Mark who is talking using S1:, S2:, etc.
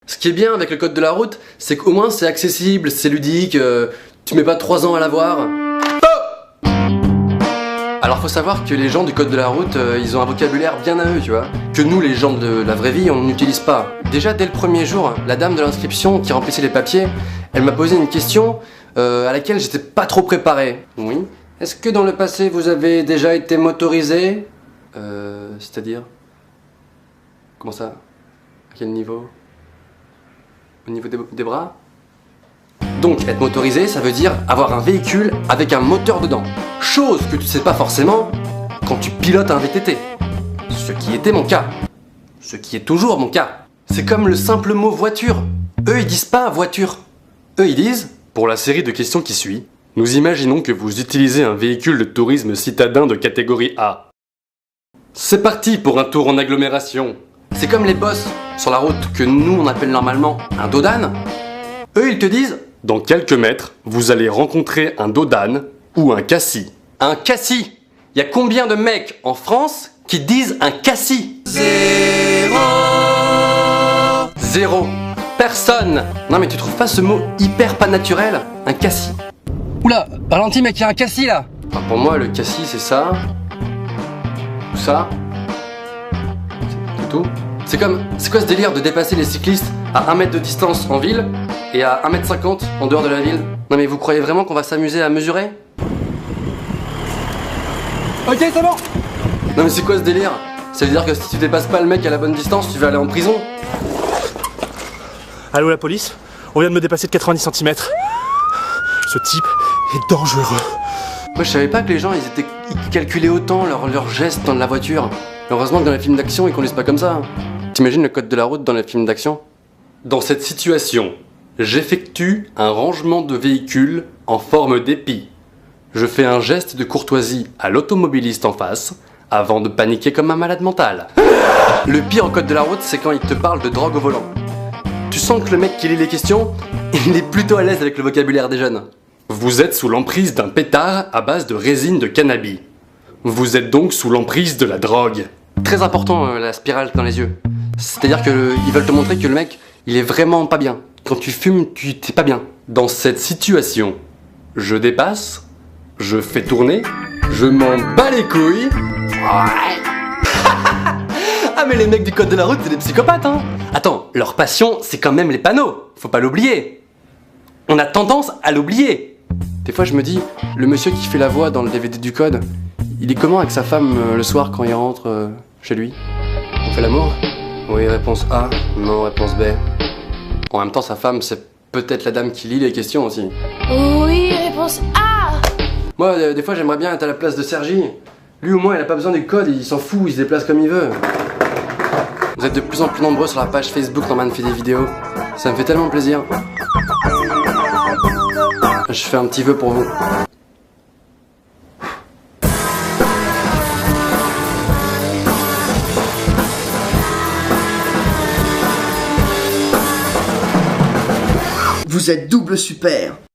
S1: Ce qui est bien avec le code de la route, c'est qu'au moins c'est accessible, c'est ludique, tu mets pas 3 ans à l'avoir. Oh, alors faut savoir que les gens du code de la route, ils ont un vocabulaire bien à eux, tu vois. Que nous, les gens de la vraie vie, on n'utilise pas. Déjà dès le premier jour, la dame de l'inscription qui remplissait les papiers, elle m'a posé une question à laquelle j'étais pas trop préparé. Oui. Est-ce que dans le passé vous avez déjà été motorisé? C'est-à-dire? Comment ça? À quel niveau? Au niveau des bras? Donc être motorisé, ça veut dire avoir un véhicule avec un moteur dedans. Chose que tu sais pas forcément quand tu pilotes un VTT. Ce qui était mon cas. Ce qui est toujours mon cas. C'est comme le simple mot voiture. Eux ils disent pas voiture. Eux ils disent, pour la série de questions qui suit, nous imaginons que vous utilisez un véhicule de tourisme citadin de catégorie A. C'est parti pour un tour en agglomération. C'est comme les boss sur la route que nous on appelle normalement un dos d'âne. Eux ils te disent, dans quelques mètres, vous allez rencontrer un dos d'âne ou un cassis. Un cassis. Il y a combien de mecs en France qui disent un cassis? Zéro. Personne. Non mais tu trouves pas ce mot hyper pas naturel? Un cassis. Oula, ralentis mec, il y a un cassis là. Enfin, pour moi le cassis c'est ça. Ou ça. C'est tout. C'est quoi ce délire de dépasser les cyclistes à 1 mètre de distance en ville et à 1,50 m en dehors de la ville? Non mais vous croyez vraiment qu'on va s'amuser à mesurer? Ok, c'est bon. Non mais c'est quoi ce délire? Ça veut dire que si tu dépasses pas le mec à la bonne distance, tu vas aller en prison?
S2: Allô la police? On vient de me dépasser de 90 cm. Ce type est dangereux.
S1: Moi je savais pas que les gens ils calculaient autant leurs gestes dans la voiture. Heureusement que dans les films d'action ils conduisent pas comme ça. T'imagines le code de la route dans les films d'action? Dans cette situation, j'effectue un rangement de véhicule en forme d'épi. Je fais un geste de courtoisie à l'automobiliste en face avant de paniquer comme un malade mental. Le pire en code de la route, c'est quand il te parle de drogue au volant. Tu sens que le mec qui lit les questions, il est plutôt à l'aise avec le vocabulaire des jeunes. Vous êtes sous l'emprise d'un pétard à base de résine de cannabis. Vous êtes donc sous l'emprise de la drogue. Très important la spirale dans les yeux. C'est-à-dire qu'ils veulent te montrer que le mec, il est vraiment pas bien. Quand tu fumes, t'es pas bien. Dans cette situation, je dépasse, je fais tourner, je m'en bats les couilles. Ah mais les mecs du code de la route, c'est des psychopathes hein. Attends, leur passion, c'est quand même les panneaux. Faut pas l'oublier. On a tendance à l'oublier. Des fois je me dis, le monsieur qui fait la voix dans le DVD du code, il est comment avec sa femme le soir quand il rentre chez lui? On fait l'amour? Oui, réponse A. Non, réponse B. En même temps, sa femme, c'est peut-être la dame qui lit les questions aussi.
S3: Oui, réponse A.
S1: Moi, des fois, j'aimerais bien être à la place de Sergi. Lui, au moins, il a pas besoin du code, il s'en fout, il se déplace comme il veut. Vous êtes de plus en plus nombreux sur la page Facebook Norman fait des vidéos. Ça me fait tellement plaisir. Je fais un petit vœu pour vous.
S4: Vous êtes double super.